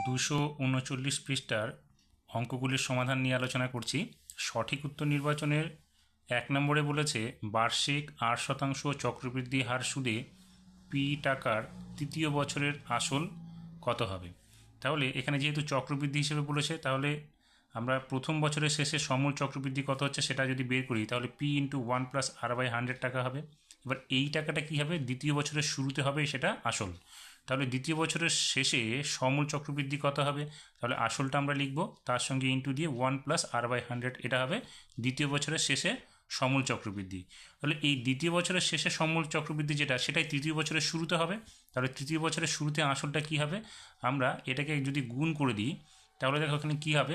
239 পৃষ্ঠার অঙ্কগুলির সমাধান নিয়ে আলোচনা করছি। সঠিক উত্তর নির্বাচনের 1 নম্বরে বলেছে বার্ষিক 8% চক্রবৃদ্ধি হার সুদে পি টাকার তৃতীয় বছরের আসল কত হবে। তাহলে এখানে যেহেতু চক্রবৃদ্ধি হিসেবে বলেছে, তাহলে আমরা প্রথম বছরের শেষে সমূল চক্রবৃদ্ধি কত হচ্ছে সেটা যদি বের করি, তাহলে পি ইন্টু 1+r/100 টাকা হবে। এবার এই টাকাটা কী হবে, দ্বিতীয় বছরের শুরুতে হবে, সেটা আসল। তাহলে দ্বিতীয় বছরের শেষে সমূল চক্রবৃদ্ধি কত হবে, তাহলে আসলটা আমরা লিখব, তার সঙ্গে ইন্টু দিয়ে 1+r/100, এটা হবে দ্বিতীয় বছরের শেষে সমূল চক্রবৃদ্ধি। তাহলে এই দ্বিতীয় বছরের শেষে সমূল চক্রবৃদ্ধি যেটা, সেটাই তৃতীয় বছরের শুরুতে হবে। তাহলে তৃতীয় বছরের শুরুতে আসলটা কী হবে, আমরা এটাকে যদি গুণ করে দিই, তাহলে দেখো এখানে কী হবে,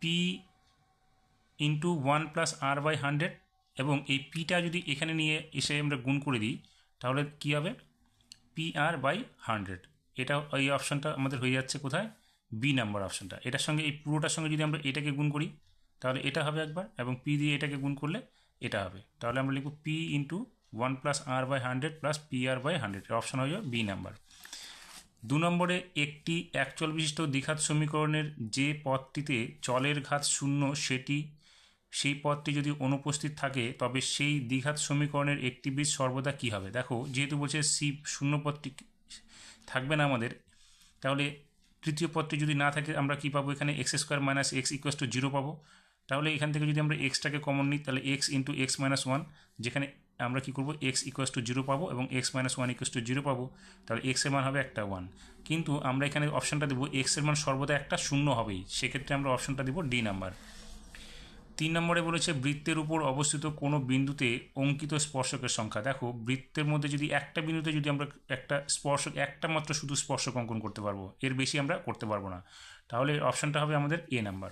পি ইন্টু 1+r/100, এবং এই পিটা যদি এখানে নিয়ে এসে আমরা গুণ করে দিই, তাহলে কী হবে, PR/100। এটা এই অপশানটা আমাদের হয়ে যাচ্ছে কোথায়, বি নাম্বার অপশানটা। এটার সঙ্গে এই পুরোটার সঙ্গে যদি আমরা এটাকে গুণ করি, তাহলে এটা হবে একবার, এবং পি দিয়ে এটাকে গুণ করলে এটা হবে। তাহলে আমরা লিখব P into 1+r/100 plus PR/100, option হয়ে যাবে বি নাম্বার। 2 নম্বরে একটি একচল বিশিষ্ট দ্বিঘাত সমীকরণের যে পদটিতে চলের ঘাত শূন্য সেই পদটি যদি অনুপস্থিত থাকে, তবে সেই দ্বিঘাত সমীকরণের একটি বীজ সর্বদা কী হবে। দেখো যেহেতু বলছে সি শূন্য পদটি থাকবে না আমাদের, তাহলে তৃতীয় পদটি যদি না থাকে আমরা কী পাবো, এখানে x² - x = 0 পাবো। তাহলে এখান থেকে যদি আমরা এক্সটাকে কমন নিই, তাহলে x × x - 1, যেখানে আমরা কী করবো, x = 0 পাবো এবং x - 1 = 0 পাবো। তাহলে x এর মান হবে একটা 1, কিন্তু আমরা এখানে অপশানটা দেবো x এর মান সর্বদা একটা শূন্য হবেই, সেক্ষেত্রে আমরা অপশানটা দেবো ডি নাম্বার। 3 নম্বরে বলেছে বৃত্তের উপর অবস্থিত কোনো বিন্দুতে অঙ্কিত স্পর্শকের সংখ্যা। দেখো বৃত্তের মধ্যে যদি একটা বিন্দুতে যদি আমরা একটা স্পর্শক, একটা মাত্র শুধু স্পর্শক অঙ্কন করতে পারবো, এর বেশি আমরা করতে পারবো না, তাহলে অপশানটা হবে আমাদের এ নাম্বার।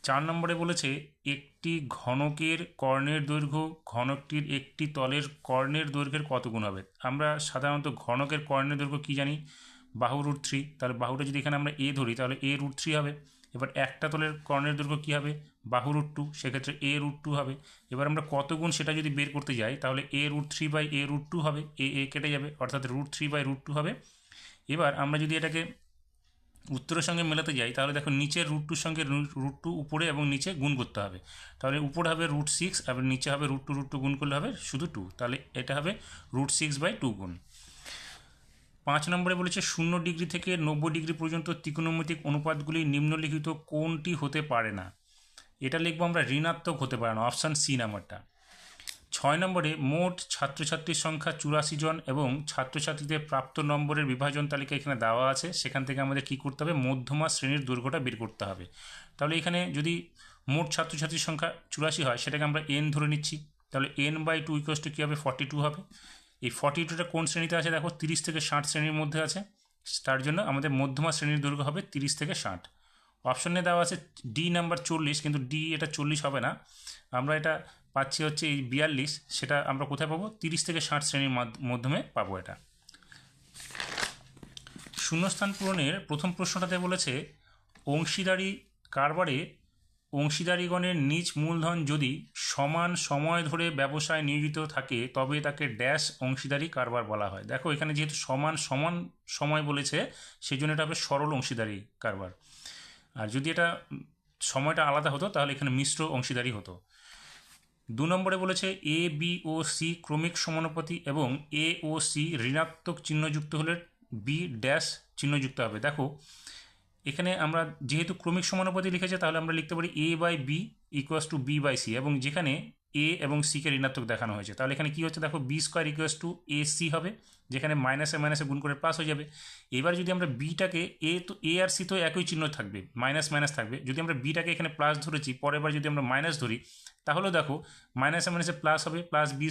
4 নম্বরে বলেছে একটি ঘনকের কর্ণের দৈর্ঘ্য ঘনকটির একটি তলের কর্ণের দৈর্ঘ্যের কত গুণ হবে। আমরা সাধারণত ঘনকের কর্ণের দৈর্ঘ্য কী জানি, বাহু √3। তাহলে বাহুটা যদি এখানে আমরা এ ধরি, তাহলে a √3 হবে। এবার একটা তলের কর্ণের দৈর্ঘ্য কী হবে, বাহু √2, সেক্ষেত্রে a √2 হবে। এবার আমরা কত গুণ সেটা যদি বের করতে যাই, তাহলে a √3/a √2 হবে, এ কেটে যাবে, অর্থাৎ √3/√2 হবে। এবার আমরা যদি এটাকে উত্তরের সঙ্গে মেলাতে যাই, তাহলে দেখো নিচের √2 সঙ্গে √2 উপরে এবং নিচে গুণ করতে হবে। তাহলে উপরে হবে √6, আর নিচে হবে √2 গুণ করলে হবে শুধু 2, তাহলে এটা হবে √6/2 গুণ। 5 নম্বরে বলেছে 0 ডিগ্রি থেকে 90 ডিগ্রি পর্যন্ত ত্রিকোণমিতিক অনুপাতগুলি নিম্নলিখিত কোনটি হতে পারে না। এটা লিখবো আমরা ঋণাত্মক হতে পারে না, অপশান সি নাম্বারটা। 6 নম্বরে মোট ছাত্রছাত্রীর সংখ্যা 84 জন এবং ছাত্রছাত্রীদের প্রাপ্ত নম্বরের বিভাজন তালিকা এখানে দেওয়া আছে, সেখান থেকে আমাদের কী করতে হবে, মধ্যমা শ্রেণীর দৈর্ঘ্যটা বের করতে হবে। তাহলে এখানে যদি মোট ছাত্রছাত্রীর সংখ্যা 84 হয়, সেটাকে আমরা n ধরে নিচ্ছি, তাহলে n/2 = কী হবে, 42 হবে। এই 42টা কোন শ্রেণীতে আছে, দেখো 30 থেকে 60 শ্রেণীর মধ্যে আছে, তার জন্য আমাদের মধ্যমা শ্রেণীর দৈর্ঘ্য হবে 30 থেকে 60। অপশনে দেওয়া আছে ডি নাম্বার 40, কিন্তু ডি এটা 40 হবে না, আমরা এটা পাচ্ছি হচ্ছে এই 42, সেটা আমরা কোথায় পাবো, 30 থেকে 60 শ্রেণীর মাধ্যমে পাবো এটা। শূন্যস্থান পূরণের প্রথম প্রশ্নটাতে বলেছে অংশীদারি কারবারে অংশীদারিগণের নিজ মূলধন যদি সমান সময় ধরে ব্যবসায় নিয়োজিত থাকে, তবে তাকে ড্যাশ অংশীদারি কারবার বলা হয়। দেখো এখানে যেহেতু সমান সময় বলেছে, সেই জন্য এটা হবে সরল অংশীদারি কারবার। আর যদি এটা সময়টা আলাদা হতো, তাহলে এখানে মিশ্র অংশীদারি হতো। 2 নম্বরে বলেছে এ বি ও সি ক্রমিক সমানুপাতি এবং এ ও সি ঋণাত্মক চিহ্নযুক্ত হলে বি ড্যাশ চিহ্নযুক্ত হবে। দেখো এখানে আমরা যেহেতু ক্রমিক সমানুপাতি লিখেছে, তাহলে আমরা লিখতে পারি a/b = b/c, এবং যেখানে এ এবং সিকে ঋণাত্মক দেখানো হয়েছে, তাহলে এখানে কী হচ্ছে, দেখো b² = ac হবে, যেখানে মাইনাসে মাইনাসে গুণ করে প্লাস হয়ে যাবে। এবার যদি আমরা বিটাকে তো এ আর সি তো একই চিহ্ন থাকবে, মাইনাস মাইনাস থাকবে, যদি আমরা বিটাকে এখানে প্লাস ধরেছি, পরের বার যদি আমরা মাইনাস ধরি, তাহলেও দেখো মাইনাসে মাইনাসে প্লাস হবে, প্লাস b²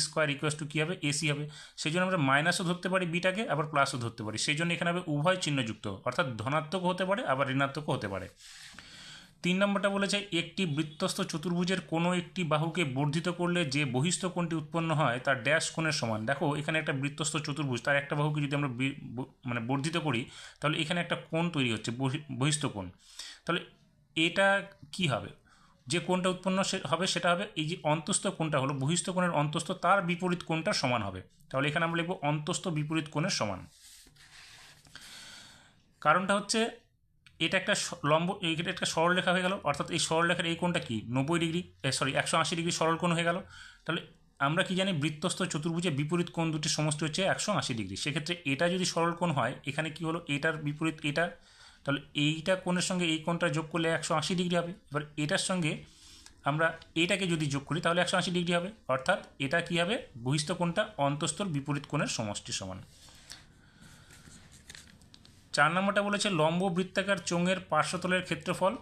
= কী হবে, এসি হবে। সেই জন্য আমরা মাইনাসও ধরতে পারি বিটাকে, আবার প্লাসও ধরতে পারি, সেই জন্য এখানে হবে উভয় চিহ্নযুক্ত, অর্থাৎ ধনাত্মক হতে পারে আবার ঋণাত্মকও হতে পারে। 3 নম্বরটা বলেছে একটি বৃত্তস্থ চতুর্ভুজের কোনো একটি বাহুকে বর্ধিত করলে যে বহিস্থ কোণটি উৎপন্ন হয় তার ড্যাশ কোণের সমান। দেখো এখানে একটা বৃত্তস্থ চতুর্ভুজ, তার একটা বাহুকে যদি আমরা বর্ধিত করি, তাহলে এখানে একটা কোণ তৈরি হচ্ছে, বহিস্থ কোণ। তাহলে এটা কি হবে, যে কোণটা উৎপন্ন হবে সেটা হবে এই যে অন্তস্থ কোণটা হলো বহিস্থ কোণের অন্তস্থ, তার বিপরীত কোণটার সমান হবে। তাহলে এখানে আমরা লিখব অন্তস্থ বিপরীত কোণের সমান। কারণটা হচ্ছে এটা একটা লম্ব, এটা একটা সরলরেখা হয়ে গেল, অর্থাৎ এই সরলরেখার এই কোণটা কি 90 ডিগ্রি, 180 ডিগ্রি সরল কোণ হয়ে গেল। তাহলে আমরা কি জানি বৃত্তস্থ চতুর্ভুজের বিপরীত কোণ দুটির সমষ্টি হচ্ছে 180 ডিগ্রি। সেক্ষেত্রে এটা যদি সরল কোণ হয়, এখানে কি হলো, এটার বিপরীত এটা, তাহলে এইটা কোণের সঙ্গে এই কোণটা যোগ করলে 180 ডিগ্রি হবে। এবার এটার সঙ্গে আমরা এটাকে যদি যোগ করি তাহলে 180 ডিগ্রি হবে, অর্থাৎ এটা কি হবে, বহিস্থ কোণটা অন্তঃস্থর বিপরীত কোণের সমষ্টি সমান। 4 নম্বরটা বলেছে লম্ব বৃত্তাকার চোঙের পার্শ্বতলের ক্ষেত্রফল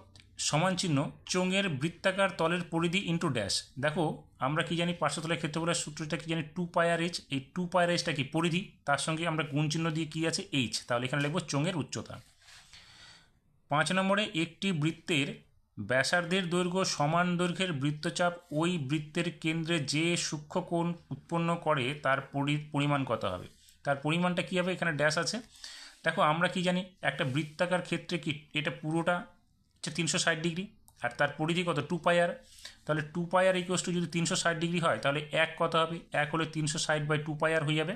সমান চিহ্ন চোঙের বৃত্তাকার তলের পরিধি ইন্টু ড্যাশ। দেখো আমরা কি জানি পার্শ্বতলের ক্ষেত্রফলের সূত্রটা কি জানি 2πr/h। এই 2πr/hটা কি পরিধি, তার সঙ্গে আমরা গুণ চিহ্ন দিয়ে কি আছে h, তাহলে এখানে লিখব চোঙের উচ্চতা। 5 নম্বরে একটি বৃত্তের ব্যাসার্ধের দৈর্ঘ্য সমান দৈর্ঘ্যের বৃত্তচাপ ওই বৃত্তের কেন্দ্রে যে সূক্ষ্ম কোণ উৎপন্ন করে তার পরিমাণ কত হবে। তার পরিমাণটা কী হবে, এখানে ড্যাশ আছে। দেখো আমরা কি জানি একটা বৃত্তাকার ক্ষেত্রে কি এটা পুরোটা হচ্ছে 360 ডিগ্রি, আর তার পরিধি কত 2πr। তাহলে 2πr ইকুয়ালস টু যদি 360 ডিগ্রি হয় তাহলে এক কত হবে, এক হলে 360/2πr হয়ে যাবে।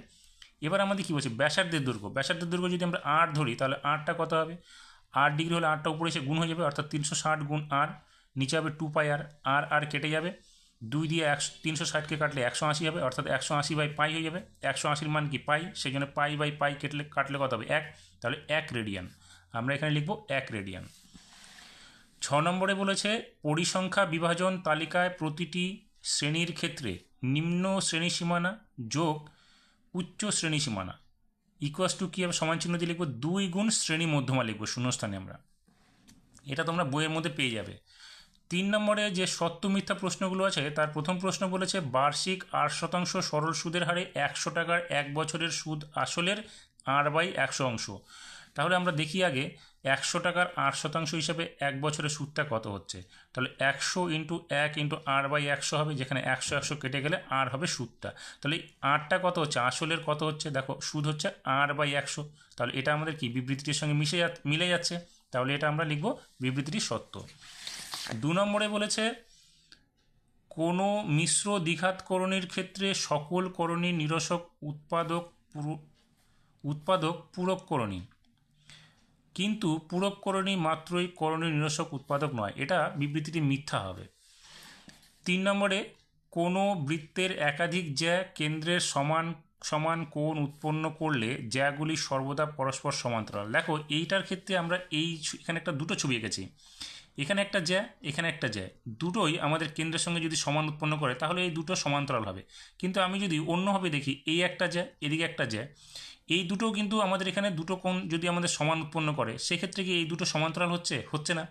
এবার আমাদের কী বলছে ব্যাসার্ধের দৈর্ঘ্য, ব্যাসার্ধের দৈর্ঘ্য যদি আমরা 8 ধরি তাহলে 8টা কত হবে, 8 ডিগ্রি হলে 8টা উপরে এসে গুণ হয়ে যাবে, অর্থাৎ 360 গুণ r, নিচে হবে 2πr, আর কেটে যাবে, 2 দিয়ে 360কে কাটলে 180 হবে, অর্থাৎ 180/π হয়ে যাবে। 180-র মান কি পাই, সেই জন্য π/π কাটলে কত হবে 1, তাহলে 1 রেডিয়ান। আমরা এখানে লিখব 1 রেডিয়ান। 6 নম্বরে বলেছে পরিসংখ্যা বিভাজন তালিকায় প্রতিটি শ্রেণীর ক্ষেত্রে নিম্ন শ্রেণীসীমানা যোগ উচ্চ শ্রেণীসীমানা ইকুয়াস টু কী হবে, সমান চিহ্ন দিয়ে লিখবো 2 গুণ শ্রেণী মধ্যমা লিখবো শূন্যস্থানে আমরা। এটা তোমরা বইয়ের মধ্যে পেয়ে যাবে। 3 নম্বরে যে সত্য মিথ্যা প্রশ্নগুলো আছে তার প্রথম প্রশ্ন বলেছে বার্ষিক 8% সরল সুদের হারে 100 টাকার 1 বছরের সুদ আসলের r/100 অংশ। তাহলে আমরা দেখি আগে 100 টাকার 8% হিসাবে 1 বছরের সুদটা কত হচ্ছে। তাহলে 100 ইন্টু 1 ইন্টু r/100 হবে, যেখানে 100 কেটে গেলে আর হবে সুদটা। তাহলে আরটা কত হচ্ছে, আসলের কত হচ্ছে, দেখো সুদ হচ্ছে r/100। তাহলে এটা আমাদের কি বিবৃতিটির সঙ্গে মিলে যাচ্ছে, তাহলে এটা আমরা লিখব বিবৃতিটি সত্য। 2 নম্বরে বলেছে কোনো মিশ্র দ্বিঘাত করণীর ক্ষেত্রে সকল করণী নিরসক উৎপাদক পূরক করণী, কিন্তু পূরক করণী মাত্রই করণী নিরসক উৎপাদক নয়, এটা বিবৃতিটি মিথ্যা হবে। 3 নম্বরে কোনো বৃত্তের একাধিক জ্যা কেন্দ্রের সমান সমান কোণ উৎপন্ন করলে জ্যাগুলি সর্বদা পরস্পর সমান্তরাল। দেখো এইটার ক্ষেত্রে আমরা এখানে একটা দুটো ছবি এঁকেছি, এখানে একটা জ্যা এখানে একটা জ্যা, দুটোই আমাদের কেন্দ্রের সঙ্গে যদি সমান উৎপন্ন করে তাহলে এই দুটো সমান্তরাল হবে। কিন্তু আমি যদি অন্যভাবে দেখি, এই একটা জ্যা এদিকে একটা জ্যা, এই দুটো কিন্তু আমাদের এখানে দুটো কোণ যদি আমাদের সমান উৎপন্ন করে সেক্ষেত্রে কি এই দুটো সমান্তরাল হচ্ছে না,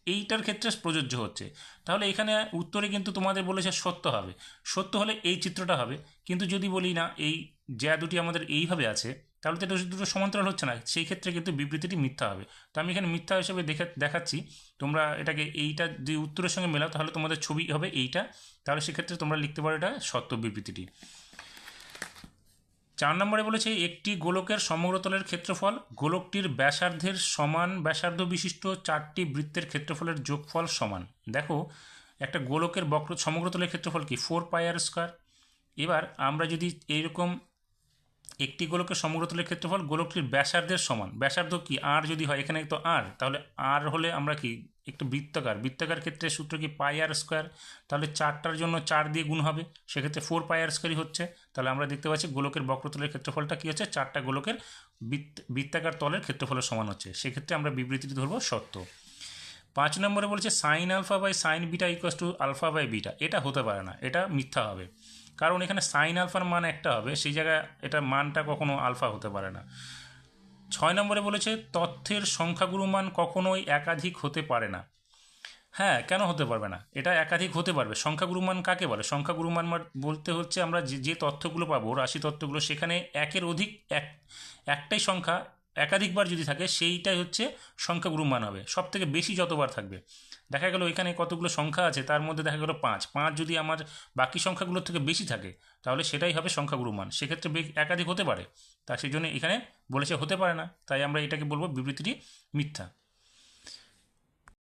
এইটার ক্ষেত্রে প্রযোজ্য হচ্ছে। তাহলে এখানে উত্তরে কিন্তু তোমাদের বলেছে সত্য হবে, সত্য হলে এই চিত্রটা হবে। কিন্তু যদি বলি না এই জ্যা দুটি আমাদের এইভাবে আছে তাহলে তো এটা দুটো সমান্তরাল হচ্ছে না, সেই ক্ষেত্রে কিন্তু বিবৃতিটি মিথ্যা হবে। তো আমি এখানে মিথ্যা হিসেবে দেখাচ্ছি, তোমরা এটাকে এইটা যদি উত্তরের সঙ্গে মেলাও তাহলে তোমাদের ছবি হবে এইটা, তাহলে সেক্ষেত্রে তোমরা লিখতে পারো এটা সত্য বিবৃতিটি। 4 নম্বরে বলেছে একটি গোলকের সমগ্রতলের ক্ষেত্রফল গোলকটির ব্যাসার্ধের সমান ব্যাসার্ধ বিশিষ্ট 4টি বৃত্তের ক্ষেত্রফলের যোগফল সমান। দেখো একটা গোলকের সমগ্রতলের ক্ষেত্রফল কি 4πr²। এবার আমরা যদি এইরকম একটি গোলকের সমগ্রতলের ক্ষেত্রফল গোলকটির ব্যাসার্ধের সমান, ব্যাসার্ধ কি আর যদি হয়, এখানে তো আর, তাহলে আর হলে আমরা কি একটু বৃত্তাকার ক্ষেত্রে সূত্র কি πr², তাহলে 4টার জন্য 4 দিয়ে গুণ হবে, সেক্ষেত্রে 4πr² হচ্ছে। তাহলে আমরা দেখতে পাচ্ছি গোলকের বক্রতলের ক্ষেত্রফলটা কি হচ্ছে, 4টা গোলকের বৃত্তাকার তলের ক্ষেত্রফলের সমান হচ্ছে, সেক্ষেত্রে আমরা বিবৃতিটি ধরবো সত্য। 5 নম্বরে বলেছে sin α/sin β = α/β, এটা হতে পারে না, এটা মিথ্যা হবে, কারণ এখানে সাইন আলফার মান একটা হবে, সেই জায়গায় এটার মানটা কখনো আলফা হতে পারে না। 6 নম্বরে বলেছে তথ্যের সংখ্যাগুরু মান কখনোই একাধিক হতে পারে না। হ্যাঁ, কেন হতে পারবে না, এটা একাধিক হতে পারবে। সংখ্যাগুরু মান কাকে বলে, সংখ্যাগুরু মান বলতে হচ্ছে আমরা যে তথ্যগুলো পাবো রাশি তথ্যগুলো, সেখানে একের অধিক একটাই সংখ্যা একাধিকবার যদি থাকে সেইটাই হচ্ছে সংখ্যাগুরু মান হবে, সব থেকে বেশি যতবার থাকবে। দেখা গেল এখানে কতগুলো সংখ্যা আছে, তার মধ্যে দেখা গেল 5 যদি আমার বাকি সংখ্যাগুলোর থেকে বেশি থাকে তাহলে সেটাই হবে সংখ্যাগুরু মান, সেক্ষেত্রে একাধিক হতে পারে, তা সেই জন্য এখানে বলেছে হতে পারে না, তাই আমরা এটাকে বলবো বিবৃতিটি মিথ্যা।